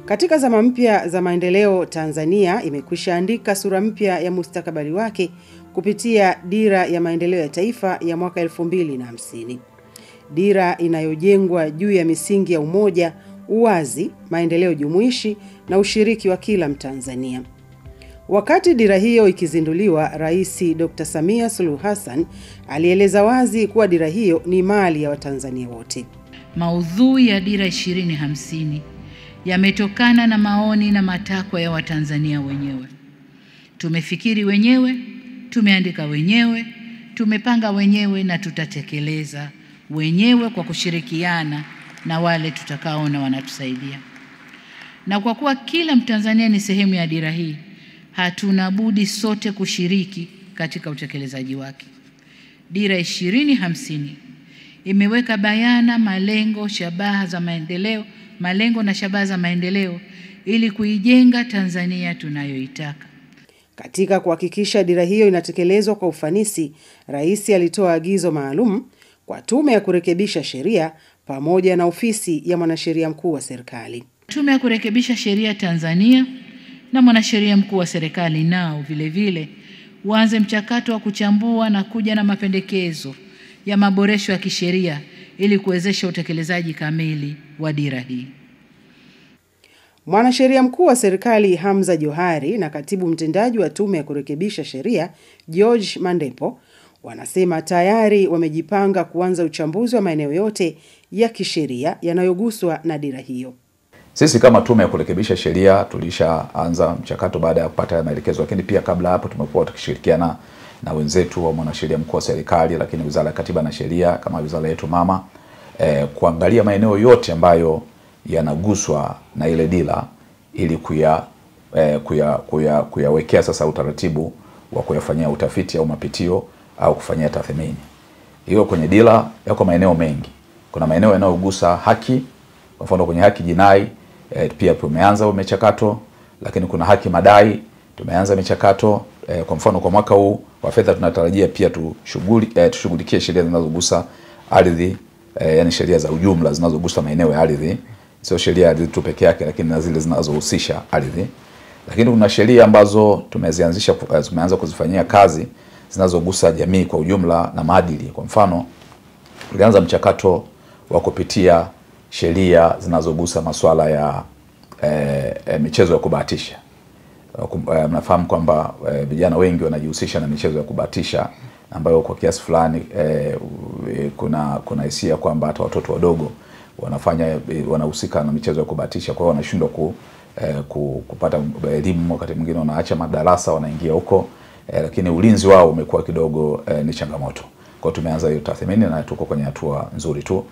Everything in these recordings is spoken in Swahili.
Katika zama mpya za maendeleo, Tanzania imekwisha andika sura mpya ya mustakabali wake kupitia Dira ya Maendeleo ya Taifa ya mwaka 2050. Dira inayojengwa juu ya misingi ya umoja, uwazi, maendeleo jumuishi na ushiriki wa kila Mtanzania. Wakati dira hiyo ikizinduliwa, Rais Dr. Samia Suluhu Hassan alieleza wazi kuwa dira hiyo ni mali ya Watanzania wote. Maudhui ya Dira 2050 yametokana na maoni na matakwa ya Watanzania wenyewe. Tumefikiri wenyewe, tumeandika wenyewe, tumepanga wenyewe na tutatekeleza wenyewe kwa kushirikiana na wale tutakaoona wanatusaidia. Na kwa kuwa kila Mtanzania ni sehemu ya dira hii, hatuna budi sote kushiriki katika utekelezaji wake. Dira 2050 imeweka bayana malengo na shabaha za maendeleo ili kuijenga Tanzania tunayoitaka. Katika kuhakikisha dira hiyo inatekelezwa kwa ufanisi, Rais alitoa agizo maalum kwa Tume ya Kurekebisha Sheria pamoja na Ofisi ya Mwanasheria Mkuu wa Serikali. Tume ya Kurekebisha Sheria Tanzania na Mwanasheria Mkuu wa Serikali nao vile vile waanze mchakato wa kuchambua na kuja na mapendekezo ya maboresho ya kisheria ili kuwezesha utekelezaji kamili wa dira hii. Mwanasheria Mkuu wa Serikali Hamza Johari na Katibu Mtendaji wa Tume ya Kurekebisha Sheria George Mandepo wanasema tayari wamejipanga kuanza uchambuzi wa maeneo yote ya kisheria yanayoguswa na dira hiyo. Sisi kama Tume ya Kurekebisha Sheria tulishaanza mchakato baada ya kupata maelekezo, lakini pia kabla hapo tumekuwa tukishirikiana na wenzetu wa Mwanasheria Mkuu wa Serikali, lakini Wizara ya Katiba na Sheria kama wizara yetu mama, kuangalia maeneo yote ambayo yanaguswa na ile dira ili kuyawekea sasa utaratibu wa kuyafanyia utafiti au mapitio au kufanyia tathmini. Hiyo kwenye dira yako maeneo mengi. Kuna maeneo yanayogusa haki, kwa mfano kwenye haki jinai pia tumeanza mchakato, lakini kuna haki tumeanza michakato. Kwa mfano kwa mwaka huu wa fedha tunatarajia pia tushughulikie sheria zinazogusa ardhi, yani sheria za ujumla zinazogusa maeneo ya ardhi, sio sheria ya ardhi tu peke yake, lakini na zile zinazohusisha ardhi. Lakini kuna sheria ambazo tumeanza kuzifanyia kazi zinazogusa jamii kwa ujumla na maadili. Kwa mfano tulianza mchakato wa kupitia sheria zinazogusa masuala ya michezo ya kubahatisha. Mnafahamu kwamba vijana wengi wanajihusisha na michezo ya kubahatisha ambayo kwa kiasi fulani kuna hisia kwamba hata watoto wadogo wanahusika na michezo ya kubahatisha, kwa hiyo wanashindwa kupata elimu, wakati mwingine wanaacha madarasa wanaingia huko, lakini ulinzi wao umekuwa kidogo ni changamoto. Kwa hiyo tumeanza hiyo tathmini na tuko kwenye hatua nzuri tu.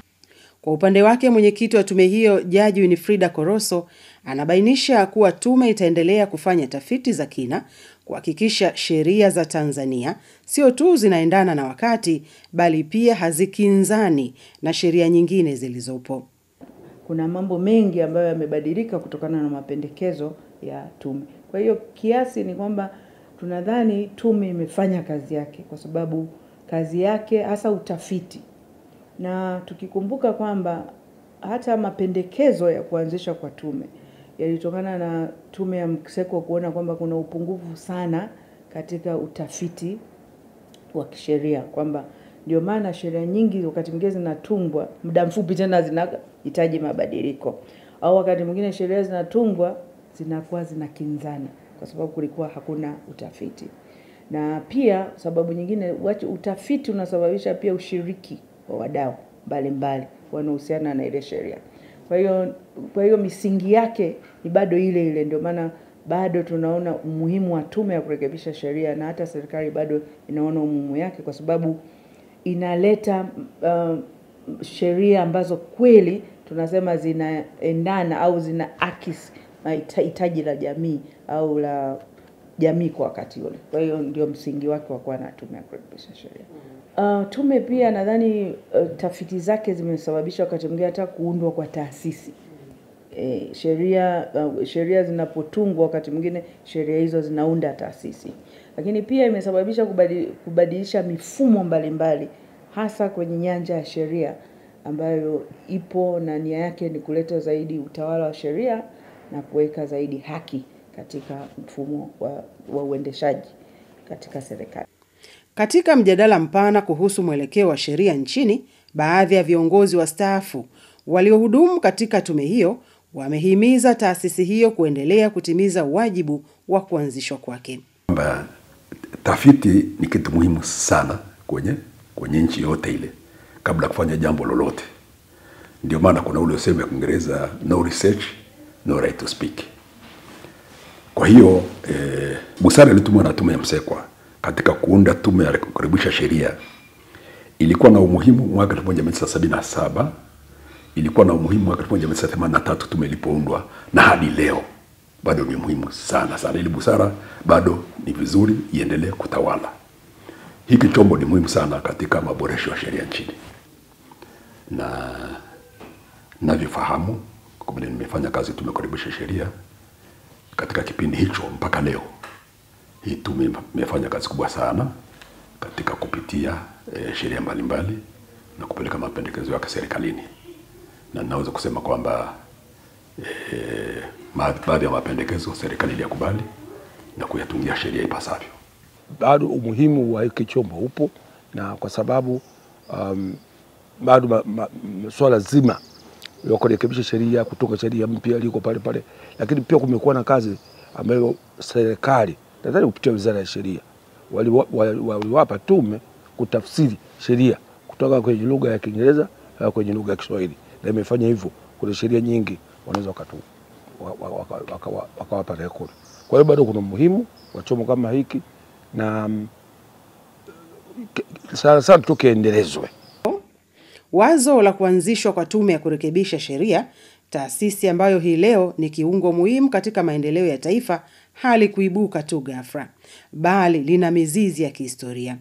Kwa upande wake, mwenyekiti wa tume hiyo Jaji Winifrida Koroso anabainisha kuwa tume itaendelea kufanya tafiti za kina kuhakikisha sheria za Tanzania sio tu zinaendana na wakati, bali pia hazikinzani na sheria nyingine zilizopo. Kuna mambo mengi ambayo yamebadilika kutokana na mapendekezo ya tume. Kwa hiyo kiasi ni kwamba tunadhani tume imefanya kazi yake, kwa sababu kazi yake hasa utafiti. Na tukikumbuka kwamba hata mapendekezo ya kuanzisha kwa tume yalitokana na Tume ya Mseko kuona kwamba kuna upungufu sana katika utafiti wa kisheria, kwamba ndio maana sheria nyingi wakati mwingine zinatungwa muda mfupi tena zinahitaji mabadiliko, au wakati mwingine sheria zinatungwa zinakuwa zinakinzana kwa sababu kulikuwa hakuna utafiti. Na pia sababu nyingine, utafiti unasababisha pia ushiriki wa wadau mbalimbali wanaohusiana na ile sheria. Kwa hiyo misingi yake ni bado ile ile, ndio maana bado tunaona umuhimu wa Tume ya Kurekebisha Sheria, na hata serikali bado inaona umuhimu yake, kwa sababu inaleta sheria ambazo kweli tunasema zinaendana au zinaakisi mahitaji la jamii au la jamii kwa wakati ule. Kwa hiyo ndio msingi wake wa kuwa na Tume ya Kurekebisha Sheria. Tume pia nadhani tafiti zake zimesababisha wakati mwingine hata kuundwa kwa taasisi. Sheria zinapotungwa wakati mwingine sheria hizo zinaunda taasisi. Lakini pia imesababisha kubadilisha mifumo mbalimbali hasa kwenye nyanja ya sheria ambayo ipo na nia yake ni kuleta zaidi utawala wa sheria na kuweka zaidi haki katika mfumo wa uendeshaji katika serikali. Katika mjadala mpana kuhusu mwelekeo wa sheria nchini, baadhi ya viongozi wastaafu waliohudumu katika tume hiyo wamehimiza taasisi hiyo kuendelea kutimiza wajibu wa kuanzishwa kwake. Tafiti ni kitu muhimu sana kwenye nchi yote ile kabla kufanya jambo lolote. Ndio maana kuna ule usemi wa Kiingereza, no research, no right to speak. Kwa hiyo busara ilitumwa na tume ya Msekwa katika kuunda tume ya kurekebisha sheria ilikuwa na umuhimu mwaka 1977, ilikuwa na umuhimu mwaka 1983 tume ilipoundwa, na hadi leo bado ni muhimu sana sana. Ile busara bado ni vizuri iendelee kutawala. Hiki chombo ni muhimu sana katika maboresho ya sheria nchini. Na navyofahamu, kwa vile nimefanya kazi tume kurekebisha sheria katika kipindi hicho mpaka leo, hii tume imefanya kazi kubwa sana katika kupitia sheria mbalimbali na kupeleka mapendekezo yake serikalini. Na naweza kusema kwamba baadhi ya mapendekezo serikali iliyakubali na kuyatungia sheria ipasavyo. Bado umuhimu wa hiki chombo upo, na kwa sababu bado swala zima la kurekebisha sheria, kutoka sheria mpya liko pale pale, lakini pia kumekuwa na kazi ambayo serikali nadhani kupitia Wizara ya Sheria waliwapa tume kutafsiri sheria kutoka kwenye lugha ya Kiingereza kwenye lugha ya Kiswahili, na imefanya hivyo. Kuna sheria nyingi wanaweza wakawapa rekodi. Kwa hiyo bado kuna umuhimu wa chombo kama hiki, na sana tukiendelezwe. Wazo la kuanzishwa kwa tume ya kurekebisha sheria, taasisi ambayo hii leo ni kiungo muhimu katika maendeleo ya taifa, halikuibuka tu ghafla, bali lina mizizi ya kihistoria.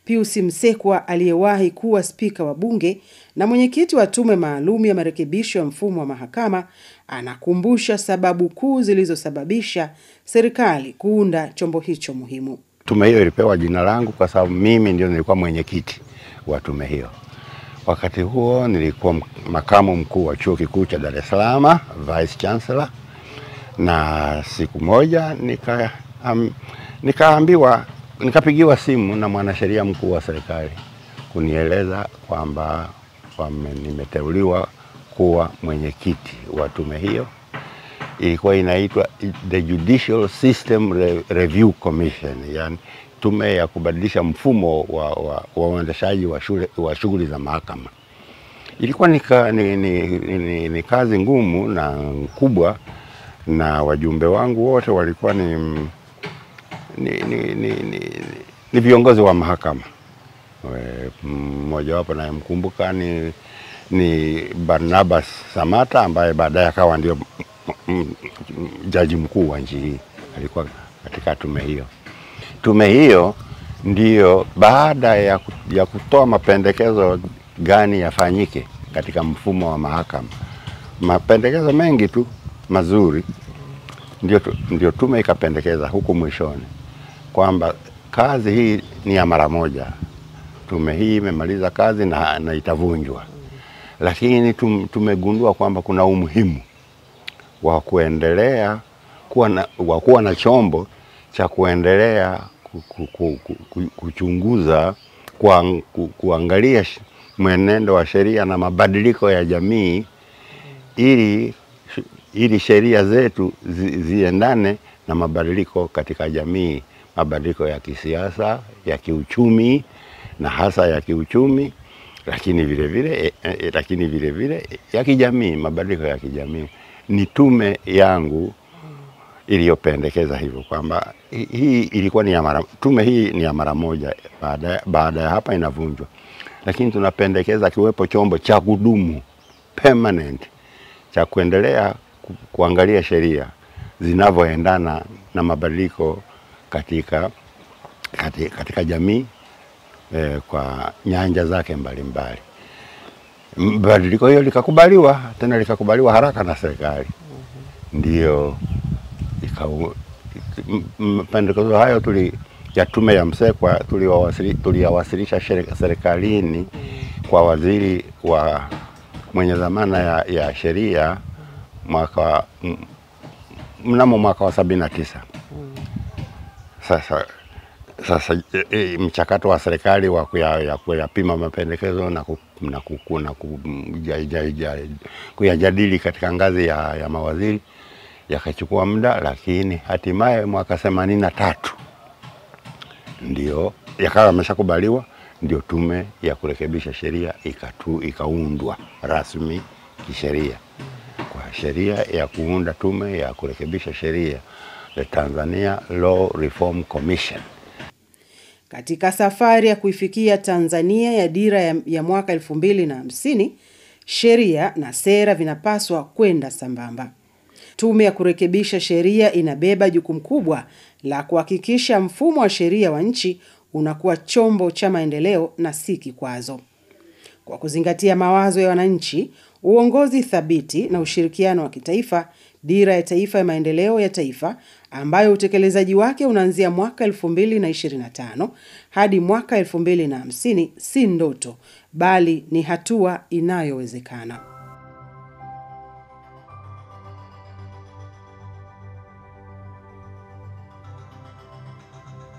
Pius Msekwa, aliyewahi kuwa spika wa bunge na mwenyekiti wa tume maalum ya marekebisho ya mfumo wa mahakama, anakumbusha sababu kuu zilizosababisha serikali kuunda chombo hicho muhimu. Tume hiyo ilipewa jina langu kwa sababu mimi ndio nilikuwa mwenyekiti wa tume hiyo. Wakati huo nilikuwa makamu mkuu wa Chuo Kikuu cha Dar es Salaam, Vice Chancellor, na siku moja nikapigiwa simu na mwanasheria mkuu wa serikali kunieleza kwamba nimeteuliwa kuwa mwenyekiti wa tume hiyo. Ilikuwa inaitwa the Judicial System Review Commission, yani tume ya kubadilisha mfumo wa uendeshaji wa shughuli za mahakama. Ilikuwa ni kazi ngumu na kubwa, na wajumbe wangu wote walikuwa ni viongozi wa mahakama. Mmoja wapo naye mkumbuka ni Barnabas Samata, ambaye baadaye akawa ndio jaji mkuu wa nchi hii. Alikuwa katika tume hiyo. Tume hiyo ndiyo baada ya kutoa mapendekezo gani yafanyike katika mfumo wa mahakama, mapendekezo mengi tu mazuri, ndio tume ikapendekeza huku mwishoni kwamba kazi hii ni ya mara moja. Tume hii imemaliza kazi na itavunjwa. Lakini tumegundua kwamba kuna umuhimu wa kuendelea kuwa na chombo cha kuendelea kuchunguza, kuangalia mwenendo wa sheria na mabadiliko ya jamii, ili sheria zetu ziendane na mabadiliko katika jamii, mabadiliko ya kisiasa, ya kiuchumi, na hasa ya kiuchumi, lakini vile vile ya kijamii, mabadiliko ya kijamii. Ni tume yangu iliyopendekeza hivyo kwamba hii ilikuwa tume hii ni ya mara moja, baada ya hapa inavunjwa. Lakini tunapendekeza kiwepo chombo cha kudumu, permanent, cha kuendelea kuangalia sheria zinavyoendana na mabadiliko katika jamii kwa nyanja zake mbalimbali. Badiliko hiyo likakubaliwa haraka na serikali. Ndio mapendekezo hayo ya tume ya Msekwa tuliyawasilisha serikalini kwa waziri mwenye dhamana ya sheria mnamo mwaka wa 79. Sasa mchakato wa serikali wa kuyapima mapendekezo na kuyajadili katika ngazi ya mawaziri yakachukua muda, lakini hatimaye mwaka 83 ndio yakawa yameshakubaliwa, ndio tume ya kurekebisha sheria ikaundwa rasmi kisheria. Kwa sheria ya kuunda tume ya kurekebisha sheria, the Tanzania Law Reform Commission. Katika safari ya kuifikia Tanzania ya dira ya mwaka 2050, sheria na sera vinapaswa kwenda sambamba. Tume ya kurekebisha sheria inabeba jukumu kubwa la kuhakikisha mfumo wa sheria wa nchi unakuwa chombo cha maendeleo na si kikwazo. Kwa kuzingatia mawazo ya wananchi, uongozi thabiti na ushirikiano wa kitaifa, dira ya taifa ya maendeleo ya taifa ambayo utekelezaji wake unaanzia mwaka 2025 hadi mwaka 2050 si ndoto, bali ni hatua inayowezekana.